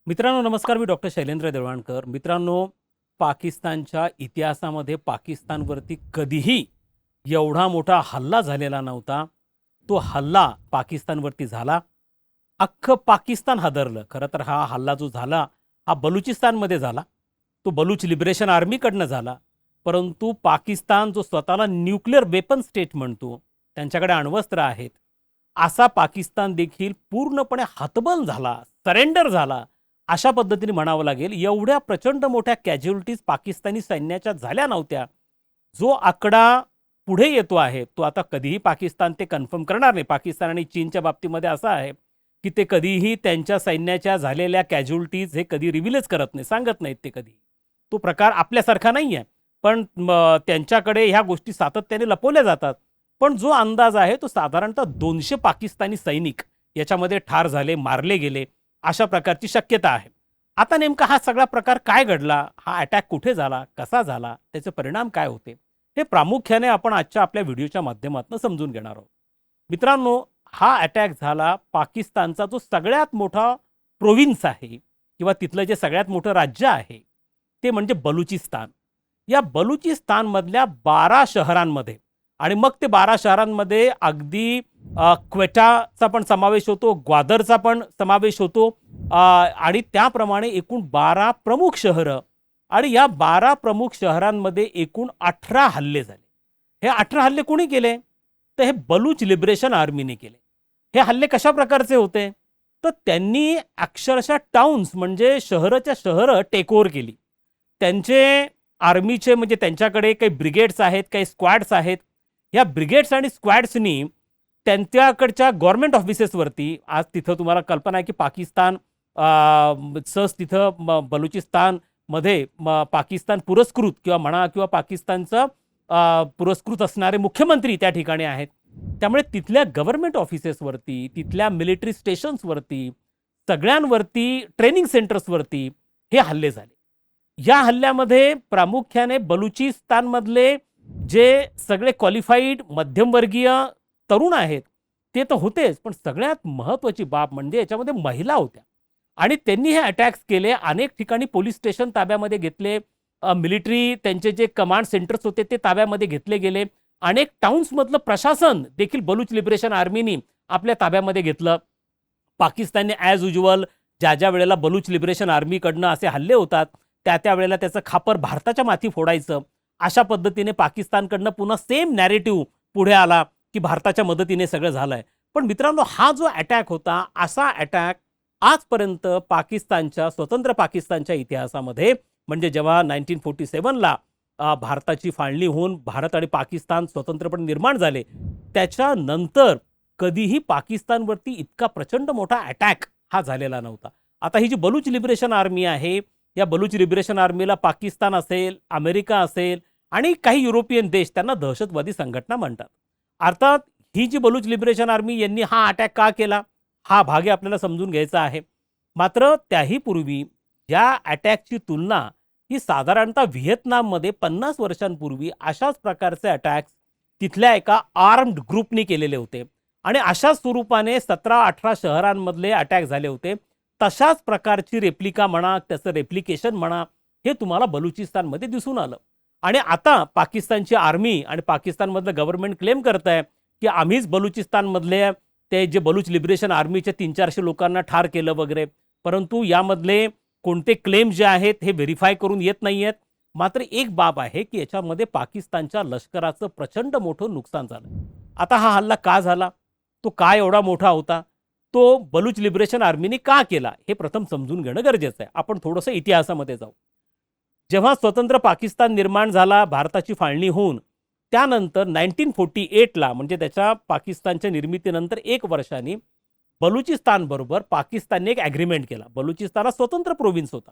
मित्रांनो नमस्कार. मी डॉक्टर शैलेंद्र देवळाणकर. मित्रांनो, पाकिस्तानच्या इतिहासामध्ये पाकिस्तानवरती कधीही एवढा मोठा हल्ला झालेला नव्हता. तो हल्ला पाकिस्तानवरती झाला. अख्खं पाकिस्तान हादरलं. खरं तर हा हल्ला जो झाला हा बलुचिस्तानमध्ये झाला. तो बलूच लिबरेशन आर्मीकडनं झाला. परंतु पाकिस्तान जो स्वतःला न्यूक्लिअर वेपन स्टेट म्हणतो, त्यांच्याकडे अण्वस्त्र आहेत, असा पाकिस्तान देखील पूर्णपणे हतबल झाला, सरेंडर झाला, अशा पद्धतीने म्हणावं लागेल. एवढ्या प्रचंड मोठ्या कॅज्युअलिटीज पाकिस्तानी सैन्याच्या झाल्या नव्हत्या. जो आकडा पुढे येतो आहे तो आता कधीही पाकिस्तान ते कन्फर्म करणार नाही. पाकिस्तान आणि चीनच्या बाबतीमध्ये असं आहे की ते कधीही त्यांच्या सैन्याच्या झालेल्या कॅज्युअलिटीज हे कधी रिव्हीलच करत नाही, सांगत नाहीत ते कधी. तो प्रकार आपल्यासारखा नाही आहे. पण त्यांच्याकडे ह्या गोष्टी सातत्याने लपवल्या जातात. पण जो अंदाज आहे तो साधारणतः 200 पाकिस्तानी सैनिक याच्यामध्ये ठार झाले, मारले गेले, अशा प्रकारची शक्यता आहे. आता नेमका हा सगळा प्रकार काय घडला, हा अटॅक कुठे झाला, कसा झाला, त्याचे परिणाम काय होते, हे प्रामुख्याने आपण आजच्या आपल्या व्हिडिओच्या माध्यमातून समजून घेणार आहोत. मित्रांनो, हा अटॅक झाला पाकिस्तानचा जो सगळ्यात मोठा प्रोव्हिन्स आहे किंवा तिथलं जे सगळ्यात मोठं राज्य आहे ते म्हणजे बलुचिस्तान. या बलुचिस्तानमधल्या 12 शहरांमध्ये, आणि मग ते 12 शहरांमध्ये अगदी क्वेटाचा पण समावेश होतो, ग्वादरचा पण समावेश होतो, आणि त्याप्रमाणे एकूण 12 प्रमुख शहरं, आणि या 12 प्रमुख शहरांमध्ये एकूण 18 हल्ले झाले. हे 18 हल्ले कोणी केले? तर हे बलूच लिबरेशन आर्मीने केले. हे हल्ले कशा प्रकारचे होते? तर त्यांनी अक्षरशः टाउन्स म्हणजे शहराच्या शहरं टेक ओव्हर केली. त्यांचे आर्मीचे म्हणजे त्यांच्याकडे काही ब्रिगेड्स आहेत, काही स्क्वॅड्स आहेत. या ब्रिगेड्स आणि स्क्वॅड्सनी त्यांच्याकडच्या गव्हर्नमेंट ऑफिसेसवरती, आज तिथं तुम्हाला कल्पना आहे की पाकिस्तान सहज तिथं बलुचिस्तानमध्ये पाकिस्तान पुरस्कृत किंवा म्हणा किंवा पाकिस्तानचं पुरस्कृत असणारे मुख्यमंत्री त्या ठिकाणी आहेत. त्यामुळे तिथल्या गव्हर्नमेंट ऑफिसेसवरती, तिथल्या मिलिटरी स्टेशन्सवरती, सगळ्यांवरती, ट्रेनिंग सेंटर्सवरती हे हल्ले झाले. या हल्ल्यामध्ये प्रामुख्याने बलुचिस्तानमधले जे सगळे क्वालिफाईड मध्यमवर्गीय तरुण आहेत ते तर होतेच, पण सगळ्यात महत्त्वाची बाब म्हणजे याच्यामध्ये महिला होत्या. आणि त्यांनी हे अटॅक्स केले. अनेक ठिकाणी पोलीस स्टेशन ताब्यामध्ये घेतले, मिलिटरी त्यांचे जे कमांड सेंटर्स होते ते ताब्यामध्ये घेतले गेले. अनेक टाउन्समधलं प्रशासन देखील बलूच लिबरेशन आर्मीनी आपल्या ताब्यामध्ये घेतलं. पाकिस्तानने ॲज युज्युअल ज्या ज्या वेळेला बलूच लिबरेशन आर्मीकडनं असे हल्ले होतात त्या वेळेला त्याचं खापर भारताच्या माथी फोडायचं, अशा पद्धतीने पाकिस्तानकडनं पुन्हा सेम नॅरेटिव्ह पुढे आला की भारताच्या मदतीने सगळं झालंय. पण मित्रांनो, हा जो अटॅक होता, असा अटॅक आजपर्यंत पाकिस्तानच्या, स्वतंत्र पाकिस्तानच्या इतिहासामध्ये, म्हणजे जेव्हा 1947ला भारताची फाळणी होऊन भारत आणि पाकिस्तान स्वतंत्रपणे निर्माण झाले, त्याच्यानंतर कधीही पाकिस्तानवरती इतका प्रचंड मोठा अटॅक हा झालेला नव्हता. आता ही जी बलूच लिबरेशन आर्मी आहे, या बलूच लिबरेशन आर्मीला पाकिस्तान असेल, अमेरिका असेल आणि काही युरोपियन देश त्यांना दहशतवादी संघटना म्हणतात. अर्थात ही जी बलूच लिबरेशन आर्मी यांनी हा अटॅक का केला, हा भाग आपल्याला समजून घ्यायचा आहे. मात्र त्याही पूर्वी या अटॅकची तुलना ही साधारणतः व्हिएतनाममध्ये 50 वर्षांपूर्वी अशाच प्रकारचे अटॅक्स तिथल्या एका आर्म्ड ग्रुपने केलेले होते, आणि अशाच स्वरूपाने 17-18 शहरांमधले अटॅक झाले होते. तशाच प्रकारची रेप्लिका म्हणा, त्याचं रेप्लिकेशन म्हणा, हे तुम्हाला बलुचिस्तानमध्ये दिसून आलं. आणि आता पाकिस्तानची आर्मी आणि पाकिस्तानमधलं गव्हर्नमेंट क्लेम करत आहे की आम्हीच बलुचिस्तानमधले ते जे बलूच लिबरेशन आर्मीच्या 300-400 लोकांना ठार केलं वगैरे. परंतु यामधले कोणते क्लेम जे आहेत हे व्हेरीफाय करून येत नाही आहेत. मात्र एक बाब आहे की याच्यामध्ये पाकिस्तानच्या लष्कराचं प्रचंड मोठं नुकसान झालं. आता हा हल्ला का झाला, तो काय एवढा मोठा होता, तो बलूच लिबरेशन आर्मीने का केला, हे प्रथम समजून घेणं गरजेचं आहे. आपण थोडंसं इतिहासामध्ये जाऊ. जेव्हा स्वतंत्र पाकिस्तान निर्माण झाला, भारताची फाळणी होऊन त्यानंतर 1948ला, म्हणजे त्याच्या पाकिस्तानच्या निर्मितीनंतर 1 वर्षांनी बलुचिस्तानबरोबर पाकिस्तानने एक ॲग्रीमेंट केला. बलुचिस्तान हा स्वतंत्र प्रोव्हिन्स होता,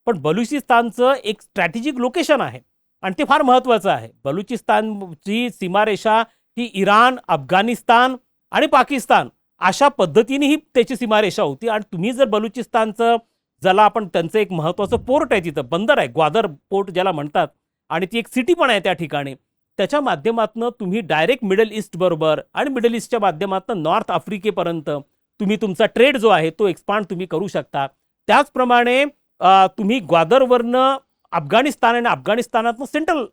पण बलुचिस्तानचं एक स्ट्रॅटेजिक लोकेशन आहे आणि ते फार महत्त्वाचं आहे. बलुचिस्तानची सीमारेषा ही इराण, अफगाणिस्तान आणि पाकिस्तान अशा पद्धतीने ही त्याची सीमारेषा होती. आणि तुम्ही जर बलुचिस्तानचं, ज्याला आपण त्यांचं एक महत्त्वाचं पोर्ट आहे, तिथं बंदर आहे, ग्वादर पोर्ट ज्याला म्हणतात, आणि ती एक सिटी पण आहे त्या ठिकाणी, त्याच्या माध्यमातून तुम्ही डायरेक्ट मिडल ईस्ट बरोबर आणि मिडल ईस्टच्या माध्यमातून नॉर्थ आफ्रिकेपर्यंत तुम्ही तुमचा ट्रेड जो आहे तो एक्सपांड तुम्ही करू शकता. त्याचप्रमाणे तुम्ही ग्वादरवरनं अफगाणिस्तान आणि अफगाणिस्तानातनं सेंट्रल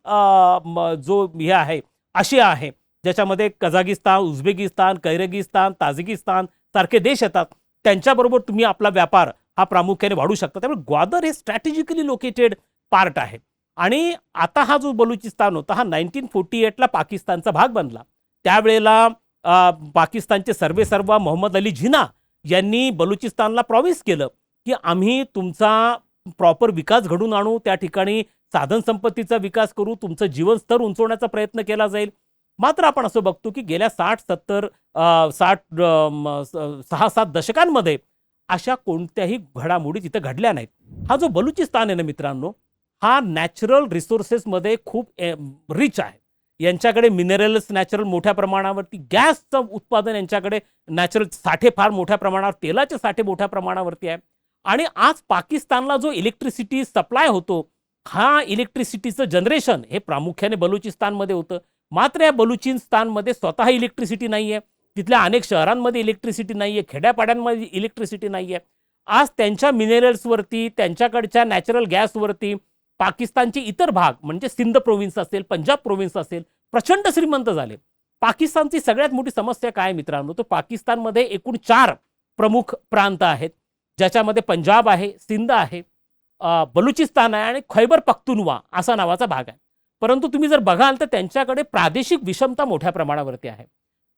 जो हे आहे आशिया आहे, ज्याच्यामध्ये कझागिस्तान, उझबेकिस्तान, कैरगिस्तान, ताजिकिस्तान सारखे देश येतात, त्यांच्याबरोबर तुम्ही आपला व्यापार हा प्रामुख्याने वाढू शकता. त्यामुळे ग्वादर हे स्ट्रॅटेजिकली लोकेटेड पार्ट आहे. आणि आता हा जो बलुचिस्तान होता हा 1948ला पाकिस्तानचा भाग बनला. त्यावेळेला पाकिस्तानचे सर्वेसर्वा मोहम्मद अली जिना यांनी बलुचिस्तानला प्रॉमिस केलं की आम्ही तुमचा प्रॉपर विकास घडून आणू, त्या ठिकाणी साधन संपत्तीचा विकास करू, तुमचं जीवन स्तर उंचवण्याचा प्रयत्न केला जाईल. मात्र आपण असं बघतो की गेल्या 6-7 दशकांमध्ये अशा कोणत्याही घडामोडी तिथे घडल्या नाहीत. हा जो बलुचिस्तान आहे ना मित्रांनो, हा नॅचरल रिसोर्सेसमध्ये खूप रिच आहे. यांच्याकडे मिनरल्स नॅचरल मोठ्या प्रमाणावरती, गॅसचं उत्पादन यांच्याकडे नॅचरल साठे फार मोठ्या प्रमाणावर, तेलाचे साठे मोठ्या प्रमाणावरती आहे. आणि आज पाकिस्तानला जो इलेक्ट्रिसिटी सप्लाय होतो, हा इलेक्ट्रिसिटीचं जनरेशन हे प्रामुख्याने बलुचिस्तानमध्ये होतं. मात्र या बलुचिस्तानमध्ये स्वतः इलेक्ट्रिसिटी नाही आहे. तिथल्या अनेक शहरांमध्ये इलेक्ट्रिसिटी नाही आहे, खेड्यापाड्यांमध्ये इलेक्ट्रिसिटी नाही आहे. आज त्यांच्या मिनरल्सवरती, त्यांच्याकडच्या नॅचरल गॅसवरती पाकिस्तानचे इतर भाग म्हणजे सिंध प्रोव्हिन्स असेल, पंजाब प्रोव्हिन्स असेल, प्रचंड श्रीमंत झाले. पाकिस्तानची सगळ्यात मोठी समस्या काय मित्रांनो, तर पाकिस्तानमध्ये एकूण 4 प्रमुख प्रांत आहेत, ज्याच्यामध्ये पंजाब आहे, सिंध आहे, बलुचिस्तान आहे आणि खैबर पख्तूनवा असा नावाचा भाग आहे. परंतु तुम्ही जर बघाल तर त्यांच्याकडे प्रादेशिक विषमता मोठ्या प्रमाणावरती आहे.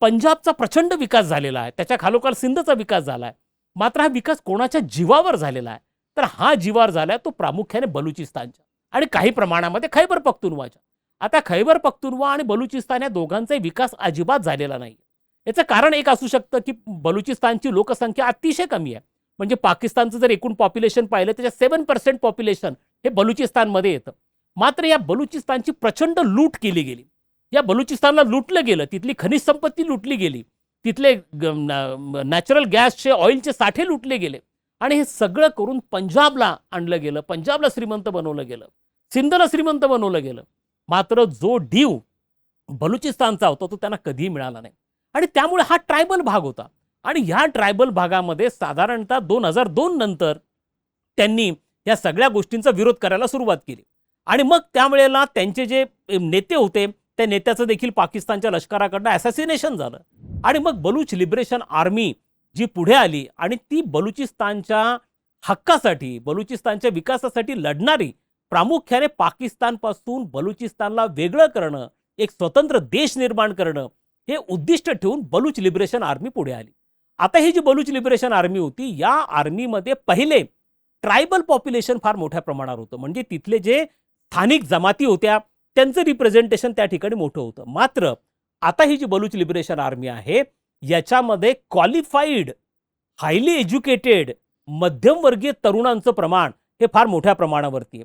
पंजाबचा प्रचंड विकास झालेला आहे, त्याच्या खालोखाल सिंधचा विकास झाला आहे. मात्र हा विकास कोणाच्या जीवावर झालेला आहे, तर हा जीवावर झालाय तो प्रामुख्याने बलुचिस्तानच्या आणि काही प्रमाणामध्ये खैबर पख्तूनवाच्या. आता खैबर पख्तूनवा आणि बलुचिस्तान या दोघांचाही विकास अजिबात झालेला नाही. याचं कारण एक असू शकतं की बलुचिस्तानची लोकसंख्या अतिशय कमी आहे. म्हणजे पाकिस्तानचं जर एकूण पॉप्युलेशन पाहिलं त्याच्या 7% पॉप्युलेशन हे बलुचिस्तानमध्ये येतं. मात्र या बलुचिस्तानची प्रचंड लूट केली गेली. या बलुचिस्तानला लुटलं गेलं, तिथली खनिज संपत्ती लुटली गेली, तिथले नॅचरल गॅसचे, ऑइलचे साठे लुटले गेले आणि हे सगळं करून पंजाबला आणलं गेलं, पंजाबला श्रीमंत बनवलं गेलं, सिंधला श्रीमंत बनवलं गेलं. मात्र जो डीव बलुचिस्तानचा होता तो त्यांना कधीही मिळाला नाही. आणि त्यामुळे हा ट्रायबल भाग होता आणि ह्या ट्रायबल भागामध्ये साधारणतः 2002 नंतर त्यांनी या सगळ्या गोष्टींचा विरोध करायला सुरुवात केली. आणि मग त्यावेळेला त्यांचे जे नेते होते त्या नेत्याचं देखील पाकिस्तानच्या लष्कराकडनं असॅसिनेशन झालं. आणि मग बलूच लिबरेशन आर्मी जी पुढे आली आणि ती बलुचिस्तानच्या हक्कासाठी, बलुचिस्तानच्या विकासासाठी लढणारी, प्रामुख्याने पाकिस्तानपासून बलुचिस्तानला वेगळं करणं, एक स्वतंत्र देश निर्माण करणं हे उद्दिष्ट ठेवून बलूच लिबरेशन आर्मी पुढे आली. आता ही जी बलूच लिबरेशन आर्मी होती, या आर्मीमध्ये पहिले ट्रायबल पॉप्युलेशन फार मोठ्या प्रमाणावर होतं. म्हणजे तिथले जे स्थानिक जमाती होत्या त्यांचं रिप्रेझेंटेशन त्या ठिकाणी मोठं होतं. मात्र आता ही जी बलूच लिबरेशन आर्मी आहे याच्यामध्ये क्वालिफाईड, हायली एज्युकेटेड, मध्यमवर्गीय तरुणांचं प्रमाण हे फार मोठ्या प्रमाणावरती आहे.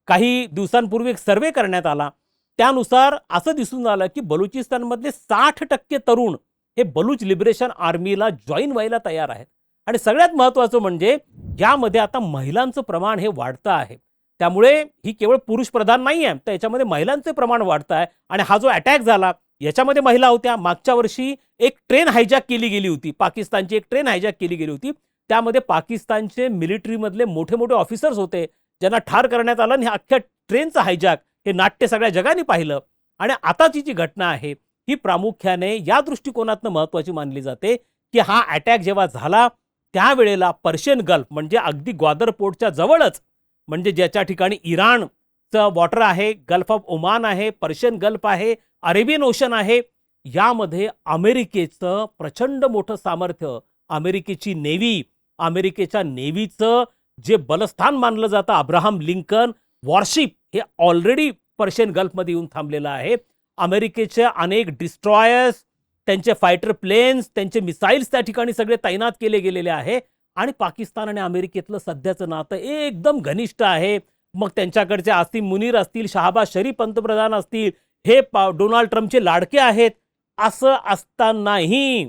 काही दिवसांपूर्वी एक सर्वे करण्यात आला, त्यानुसार असं दिसून आलं की बलुचिस्तानमधले 60% तरुण हे बलूच लिबरेशन आर्मीला जॉईन व्हायला तयार आहेत. आणि सगळ्यात महत्त्वाचं म्हणजे यामध्ये आता महिलांचं प्रमाण हे वाढतं आहे. त्यामुळे ही केवळ पुरुष प्रधान नाही आहे, तर याच्यामध्ये महिलांचे प्रमाण वाढतं आहे. आणि हा जो अटॅक झाला याच्यामध्ये महिला होत्या. मागच्या वर्षी एक ट्रेन हायजॅक केली गेली होती, पाकिस्तानची एक ट्रेन हायजॅक केली गेली होती. त्यामध्ये पाकिस्तानचे मिलिटरीमधले मोठे मोठे ऑफिसर्स होते ज्यांना ठार करण्यात आलं आणि अख्ख्या ट्रेनचं हायजॅक हे नाट्य सगळ्या जगाने पाहिलं. आणि आताची जी घटना आहे ही प्रामुख्याने या दृष्टिकोनातनं महत्त्वाची मानली जाते की हा अटॅक जेव्हा झाला त्यावेळेला पर्शियन गल्फ म्हणजे अगदी ग्वादर पोर्टच्या जवळच, म्हणजे ज्याच्या ठिकाणी इराणचं वॉटर आहे, गल्फ ऑफ ओमान आहे, पर्शियन गल्फ आहे, अरेबियन ओशन आहे, यामध्ये अमेरिकेचं प्रचंड मोठं सामर्थ्य, अमेरिकेची नेव्ही, अमेरिकेच्या नेव्हीचं जे बलस्थान मानलं जातं अब्राहम लिंकन वॉरशिप हे ऑलरेडी पर्शियन गल्फमध्ये येऊन थांबलेलं आहे. अमेरिकेचे अनेक डिस्ट्रॉयर्स, त्यांचे फायटर प्लेन्स, त्यांचे मिसाईल्स त्या ठिकाणी सगळे तैनात केले गेलेले आहे. आणि पाकिस्तान आणि अमेरिकेतलं सध्याचं नातं एकदम घनिष्ठ आहे. मग त्यांच्याकडचे आसिम मुनीर असतील, शहाबाज शरीफ पंतप्रधान असतील, हे डोनाल्ड ट्रम्पचे लाडके आहेत. असं असतानाही,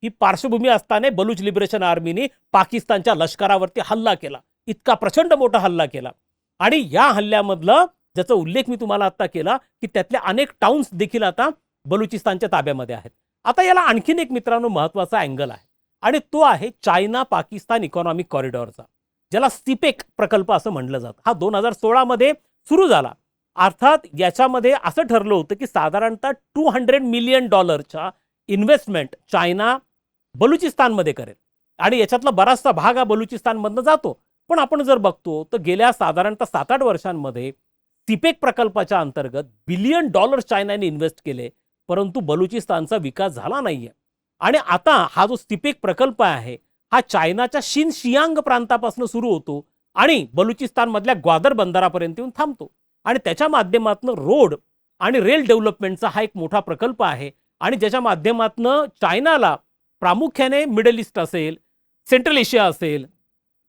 ही पार्श्वभूमी असताना बलूच लिबरेशन आर्मीने पाकिस्तानच्या लष्करावरती हल्ला केला, इतका प्रचंड मोठा हल्ला केला. आणि या हल्ल्यामधलं ज्याचा उल्लेख मी तुम्हाला आता केला की त्यातले अनेक टाउन्स देखील आता बलुचिस्तानच्या ताब्यामध्ये आहेत. आता याला आणखीन एक मित्रांनो महत्त्वाचा अँगल आहे आणि तो आहे चायना पाकिस्तान इकॉनॉमिक कॉरिडॉरचा. ज्याला सिपेक प्रकल्प असं म्हणलं जातं, हा 2016 मध्ये सुरू झाला. अर्थात याच्यामध्ये असं ठरलं होतं की साधारणतः $200 मिलियन इन्व्हेस्टमेंट चायना बलुचिस्तानमध्ये करेल आणि याच्यातला बराचसा भाग हा बलुचिस्तानमधनं जातो. पण आपण जर बघतो तर गेल्या साधारणतः 7-8 वर्षांमध्ये सिपेक प्रकल्पाच्या अंतर्गत $1 बिलियन चायनाने इन्व्हेस्ट केले, परंतु बलुचिस्तानचा विकास झाला नाहीये. आणि आता हा जो सिपेक प्रकल्प आहे हा चायनाच्या शिनशियांग प्रांतापासून सुरू होतो आणि बलुचिस्तानमधल्या ग्वादर बंदरापर्यंत येऊन थांबतो आणि त्याच्या माध्यमातून रोड आणि रेल डेव्हलपमेंटचा हा एक मोठा प्रकल्प आहे आणि ज्याच्या माध्यमातून चायनाला प्रामुख्याने मिडल ईस्ट असेल, सेंट्रल एशिया असेल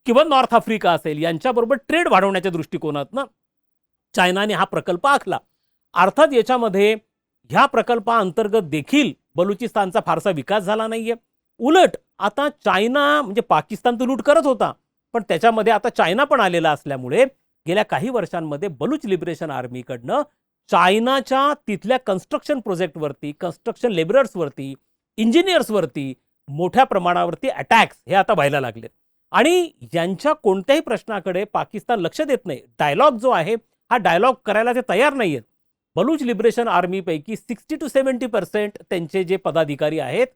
किंवा नॉर्थ आफ्रिका असेल यांच्याबरोबर ट्रेड वाढवण्याच्या दृष्टिकोनातून चायनाने हा प्रकल्प आखला. अर्थात याच्यामध्ये ह्या प्रकल्पाअंतर्गत देखील बलुचिस्तानचा फारसा विकास झाला नाहीये. उलट आता चायना म्हणजे पाकिस्तान तर लूट करत होता, पण त्याच्यामध्ये आता चायना पण आलेला असल्यामुळे गेल्या काही वर्षांमध्ये बलूच लिबरेशन आर्मीकडनं चायनाच्या तिथल्या कन्स्ट्रक्शन प्रोजेक्टवरती, कन्स्ट्रक्शन लेबरर्सवरती, इंजिनियर्सवरती मोठ्या प्रमाणावरती अटॅक्स हे आता व्हायला लागलेत आणि यांच्या कोणत्याही प्रश्नाकडे पाकिस्तान लक्ष देत नाही. डायलॉग जो आहे हा डायलॉग करायला ते तयार नाहीयेत. बलूच लिबरेशन आर्मीपैकी 60 to 70% त्यांचे जे पदाधिकारी आहेत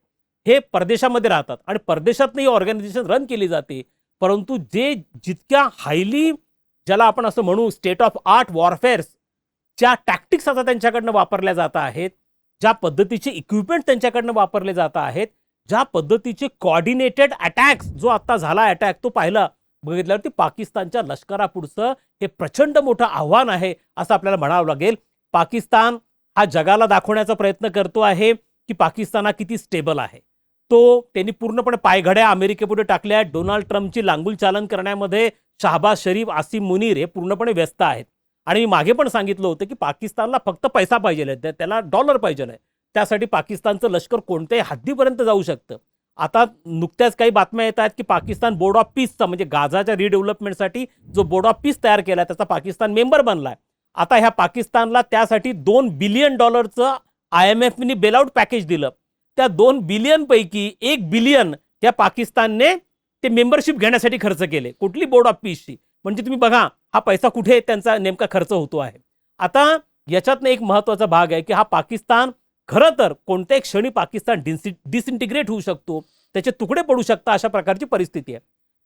हे परदेशामध्ये राहतात आणि परदेशातनं ही ऑर्गनायझेशन रन केली जाते. परंतु जे जितक्या हायली ज्याला आपण असं म्हणू स्टेट ऑफ आर्ट वॉरफेअर्सच्या टॅक्टिक्स आता त्यांच्याकडनं वापरल्या जात आहेत, ज्या पद्धतीचे इक्विपमेंट त्यांच्याकडनं वापरले जात आहेत, ज्या पद्धतीचे कोऑर्डिनेटेड अटॅक्स जो आता झाला अटॅक तो पाहिला बघितल्यावरती पाकिस्तानच्या लष्करापुढचं हे प्रचंड मोठं आव्हान आहे असं आपल्याला म्हणावं लागेल. पाकिस्तान हा जगाला दाखवण्याचा प्रयत्न करतो आहे की पाकिस्तान हा किती स्टेबल आहे. तो त्यांनी पूर्णपणे पायघड्या अमेरिकेपुढे टाकल्या. डोनाल्ड ट्रम्पची लांगुल चालन करण्यामध्ये शहबाज शरीफ, आसिम मुनीर हे पूर्णपणे व्यस्त आहेत. आणि मी मागे पण सांगितलं होतं की पाकिस्तानला फक्त पैसा पाहिजे, त्याला डॉलर पाहिजे आहे. त्यासाठी पाकिस्तानचं लष्कर कोणत्याही हद्दीपर्यंत जाऊ शकतं. आता नुकत्याच काही बातम्या येत आहेत की पाकिस्तान बोर्ड ऑफ पीसचा म्हणजे गाझाच्या रिडेव्हलपमेंटसाठी जो बोर्ड ऑफ पीस तयार केला त्याचा पाकिस्तान मेंबर बनलाय. आता ह्या पाकिस्तानला त्यासाठी $2 बिलियन IMFने बेलआउट पॅकेज दिलं. त्या 2 बिलियन पैकी 1 बिलियन या पाकिस्तानने ते मेंबरशिप घेण्यासाठी खर्च केले. कुठली बोर्ड ऑफ पीसची? म्हणजे तुम्ही बघा हा पैसा कुठे त्यांचा नेमका खर्च होतो आहे. आता याच्यातनं एक महत्त्वाचा भाग आहे की हा पाकिस्तान खरं तर कोणत्याही क्षणी पाकिस्तान डिसइंटिग्रेट होऊ शकतो, त्याचे तुकडे पडू शकतात अशा प्रकारची परिस्थिती आहे.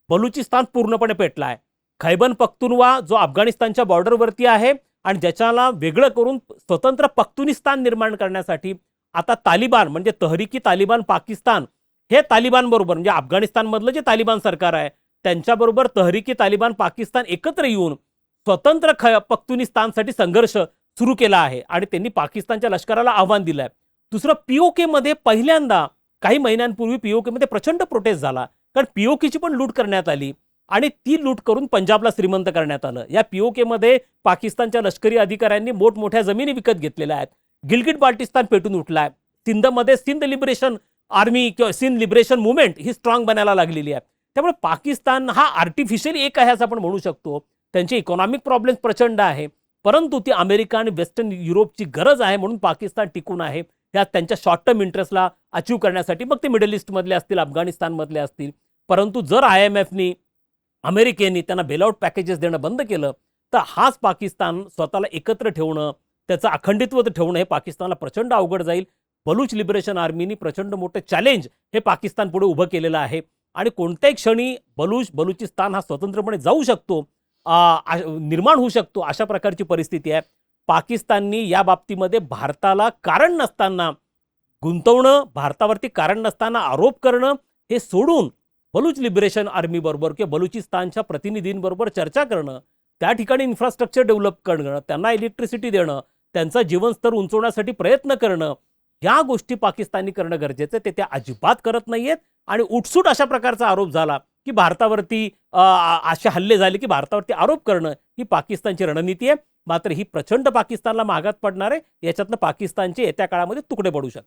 बलुचिस्तान पूर्णपणे पेटला आहे. खैबर पख्तूनवा जो अफगाणिस्तानच्या बॉर्डरवरती आहे आणि ज्याच्याला वेगळं करून स्वतंत्र पख्तुनिस्तान निर्माण करण्यासाठी आता तालिबान म्हणजे तहरीकी तालिबान पाकिस्तान हे तालिबान बरोबर म्हणजे अफगाणिस्तानमधलं जे तालिबान सरकार आहे त्यांच्याबरोबर तहरीकी तालिबान पाकिस्तान एकत्र येऊन स्वतंत्र पख्तुनिस्तानसाठी संघर्ष सुरू केला आहे आणि त्यांनी पाकिस्तानच्या लष्कराला आव्हान दिलं आहे. दुसरं पीओके मध्ये पहिल्यांदा काही महिन्यांपूर्वी पीओके मध्ये प्रचंड प्रोटेस्ट झाला कारण पीओकेची पण लूट करण्यात आली आणि ती लूट करून पंजाबला श्रीमंत करण्यात आलं. या पीओके मध्ये पाकिस्तानच्या लष्करी अधिकाऱ्यांनी मोठमोठ्या जमिनी विकत घेतलेल्या आहेत. गिलगिट बाल्टिस्तान पेटून उठलाय. सिंधमध्ये सिंध लिबरेशन आर्मी किंवा सिंध लिबरेशन मुवमेंट ही स्ट्रॉंग बनायला लागलेली आहे. त्यामुळे पाकिस्तान हा आर्टिफिशियली एक आहे असं आपण म्हणू शकतो. त्यांचे इकॉनॉमिक प्रॉब्लेम्स प्रचंड आहे, परंतु ती अमेरिका आणि वेस्टर्न युरोपची गरज आहे म्हणून पाकिस्तान टिकून आहे. त्या त्यांच्या शॉर्ट टर्म इंटरेस्टला अचीव करण्यासाठी मग ते मिडल ईस्टमधले असतील, अफगाणिस्तानमधले असतील. परंतु जर IMFनी अमेरिकेने त्यांना बेलआउट पॅकेजेस देणं बंद केलं तर हाच पाकिस्तान स्वतःला एकत्र ठेवणं, त्याचं अखंडित्व ठेवणं हे पाकिस्तानला प्रचंड अवघड जाईल. बलूच लिबरेशन आर्मीनी प्रचंड मोठं चॅलेंज हे पाकिस्तान पुढे उभं केलेलं आहे आणि कोणत्याही क्षणी बलुचिस्तान हा स्वतंत्रपणे जाऊ शकतो, निर्माण होऊ शकतो अशा प्रकारची परिस्थिती आहे. पाकिस्ताननी या बाबतीमध्ये भारताला कारण नसताना गुंतवणं, भारतावरती कारण नसताना आरोप करणं हे सोडून बलूच लिबरेशन आर्मी बरोबर किंवा बलुचिस्तानच्या प्रतिनिधींबरोबर चर्चा करणं, त्या ठिकाणी इन्फ्रास्ट्रक्चर डेव्हलप करणं, त्यांना इलेक्ट्रिसिटी देणं, त्यांचा जीवनस्तर उंचवण्यासाठी प्रयत्न करणं, या गोष्टी पाकिस्तानी करणं गरजेचं आहे. ते त्या अजिबात करत नाहीयेत आणि उठसूट अशा प्रकारचा आरोप झाला की भारतावरती असे हल्ले झाले की भारतावरती आरोप करणं ही पाकिस्तानची रणनीती आहे. मात्र ही प्रचंड पाकिस्तानला महागात पडणार आहे. याच्यातनं पाकिस्तानचे येत्या काळामध्ये तुकडे पडू शकतात.